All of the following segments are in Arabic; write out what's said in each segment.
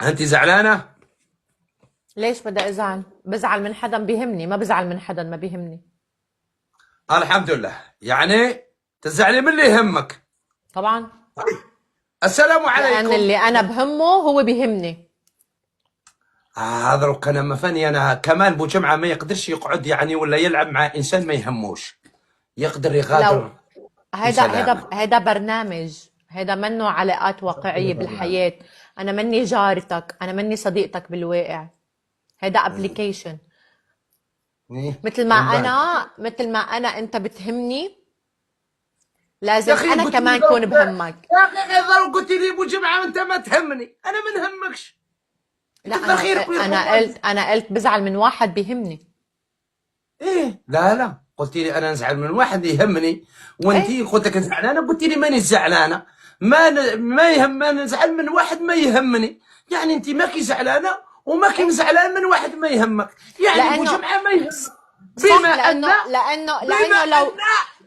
انت زعلانه؟ ليش بدي ازعل؟ بزعل من حدا بيهمني، ما بزعل من حدا ما بيهمني. الحمد لله. يعني تزعلي من اللي يهمك. طبعا. السلام لان عليكم. اللي انا بهمه هو بيهمني. هذا لو كان مفني انا كمان بو جمعه ما يقدرش يقعد يعني ولا يلعب مع انسان ما يهموش، يقدر لو يغادر هيدا بسلامه. هيدا برنامج، هيدا منه علاقات واقعية بالحياة. انا مني جارتك، انا مني صديقتك بالواقع. هيدا ابليكيشن. إيه؟ مثل ما من بعد انا مثل ما انا انت بتهمني، يا لازم اخي انا قلت لي كمان كون بهمك. يا اخي ضرب قلت لي ابو جمعه وانت ما تهمني، انا ما نهمكش. لا، كثر خيرك ويرحم والديك. انا قلت بزعل من واحد بيهمني. ايه لا لا، قلت لي انا نزعل من واحد يهمني، وانت ايه. قلت لك زعلانه، قلت لي ماني زعلانه. ما يهم، ما نزعل من واحد ما يهمني. يعني انت ماكي زعلانه وماكي ايه. مزعلان من واحد ما يهمك، يعني ابو لانه جمعه ما يهمك. بما صح، ان بما لانه لو ان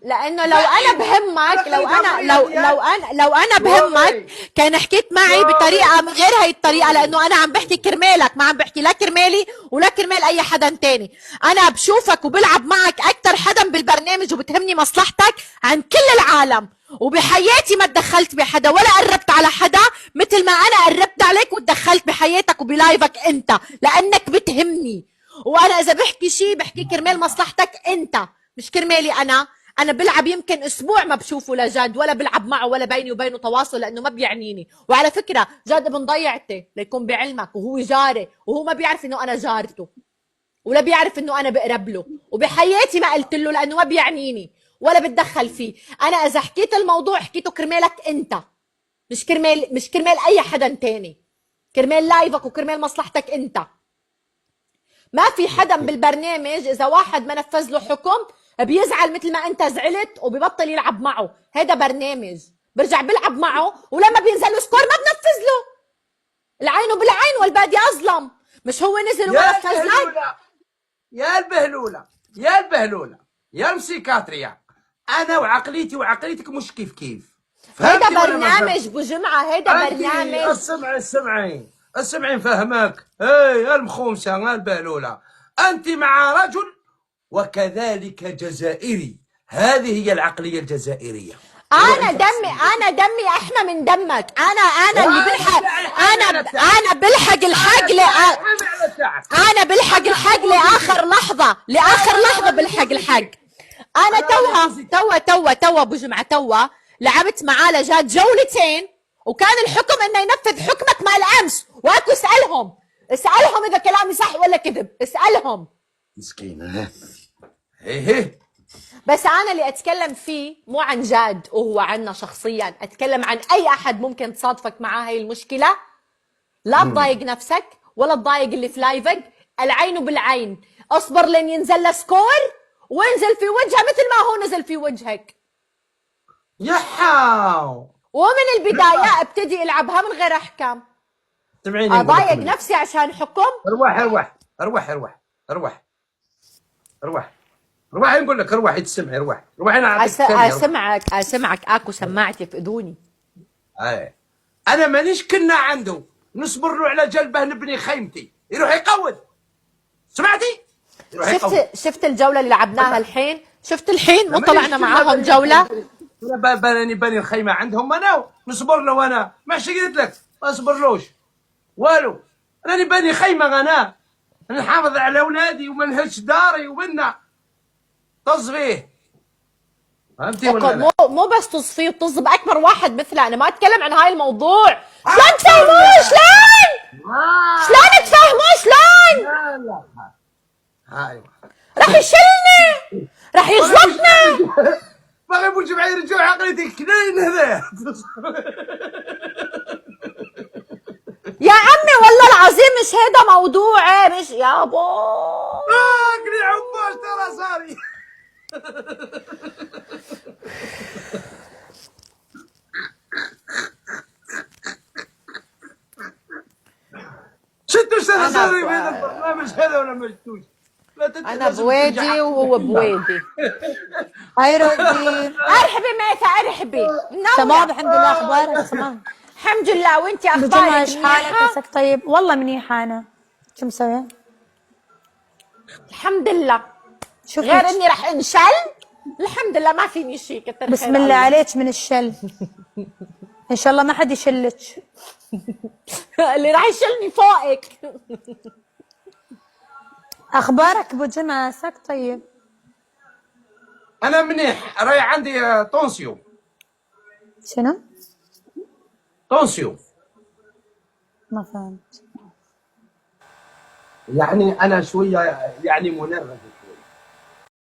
لانه لو انا فإن بهمك، عقيدة مريض ديال لو انا بهمك وي كان حكيت معي وي بطريقه غير هاي الطريقه، وي لانه انا عم بحكي كرمالك، ما عم بحكي لا كرمالي ولا كرمال اي حدا تاني. انا بشوفك وبلعب معك اكثر حدا بالبرنامج وبتهمني مصلحتك عن كل العالم، وبحياتي ما تدخلت بحدا ولا قربت على حدا مثل ما انا قربت عليك وتدخلت بحياتك وبلايفك انت، لانك بتهمني. وانا اذا بحكي شيء بحكي كرمال مصلحتك انت، مش كرمالي انا. انا بلعب يمكن اسبوع ما بشوفه لجد، ولا بلعب معه ولا بيني وبينه تواصل، لانه ما بيعنيني. وعلى فكره جد ابن ضيعتي ليكون بعلمك، وهو جاري وهو ما بيعرف انه انا جارته، ولا بيعرف انه انا بقرب له، وبحياتي ما قلت له لانه ما بيعنيني ولا بتدخل فيه. انا اذا حكيت الموضوع حكيته كرمالك انت، مش كرمال اي حدا تاني، كرمال لايفك وكرمال مصلحتك انت. ما في حدا بالبرنامج اذا واحد ما نفذ له حكم بيزعل مثل ما انت زعلت وبيبطل يلعب معه. هذا برنامج برجع بلعب معه، ولما بينزل له سكور ما بنفذ له. العين بالعين والبادي اظلم. مش هو نزل وما يا نفذ لك؟ البهلوله، يا البهلوله، يا البهلوله، يا المسيكاتريا. انا وعقليتك مش كيف كيف. هيدا فهمتي ولا ما فهمتي؟ برنامج بجمعة، هيدا انت برنامج. اسمعي فهمك. ايه المخومسه البهلوله، انت مع رجل وكذلك جزائري. هذه هي العقليه الجزائريه. انا روحي دمي فحصي. انا دمي احمى من دمك. انا اللي وانا بلحق. ساعي حامي على ساعة. انا بلحق انا الحق ساعي حامي على ساعة. انا بلحق انا الحق ابوظك. لاخر لحظه، انا راني بلحق الحق. بوظك. انا انا راني بوظك. توا ابو جمعه، توا لعبت معاه لجات جولتين، وكان الحكم انه ينفذ حكمك مع الامس. واكو اسالهم اذا كلامي صح ولا كذب، اسالهم. مسكينة. ايه بس انا اللي اتكلم فيه مو عن جاد وهو عنا شخصيا، اتكلم عن اي احد ممكن تصادفك معاه هاي المشكله. لا تضايق نفسك ولا تضايق اللي في لايفك. العين بالعين، اصبر لين ينزل له سكور وانزل في وجهه مثل ما هو نزل في وجهك. يحاو. ومن البدايه ابتدي العبها من غير احكام. سمعيني نقول لك اضايق مني. نفسي عشان حكم؟ ارواح ارواح ارواح ارواح ارواح ارواح ارواح، نقول لك ارواح تسمعي. ارواح انا اعطيك الثانيه. اسمعك اكو سماعتي في اذوني. اي انا مانيش كنا عنده نصبر له على جلبه نبني خيمتي يروح يقود. سمعتي؟ يروح يقود. شفت الجوله اللي لعبناها الحين؟ شفت الحين مو مانيش طلعنا كنا معاهم جوله؟ انا بني الخيمه عندهم، انا نصبر له. انا ماشي قلت لك ما اصبرلوش والو. راني باني خيمه، انا نحافظ على اولادي وما نهش داري ومنا طز فيه. فهمتي ولا لا؟ مو بس تصفيه وتص باكبر واحد مثله. انا ما اتكلم عن هاي الموضوع. شلون تفهموه؟ شلون تفهموه؟ شلون لا لا هاي راح يشلني، راح يجلطنا. ما غيبوا الجمعيه يرجعوا عقليتي كنين هذا. يا عمي والله العظيم مش هذا موضوعي، مش يابا. كني عباش ترى صاري. شفتوا شنو صار في هذا البرنامج هذا ولا ما شفتوش؟ انا بوادي وهو بوادي. هاي ردي ارحبي ميثا، ارحبي. تمام الحمد لله. اخبارك تمام؟ الحمد الحمد لله. وانتي ابو جمعه اخبارك ايش حالك؟ منيحة؟ عساك طيب؟ والله منيحه انا. شو مسوي؟ الحمد لله. شو غير فيك؟ اني رح انشل. الحمد لله ما فيني شيء، كتر خير بسم الله الله. عليك من الشل. ان شاء الله ما حد يشلك. اللي رح يشلني فوقك. اخبارك ابو جمعه؟ عساك طيب؟ انا منيح، راي عندي طونسيو. شنو؟ طونسيو ما فهمت. يعني انا شويه يعني منرفز.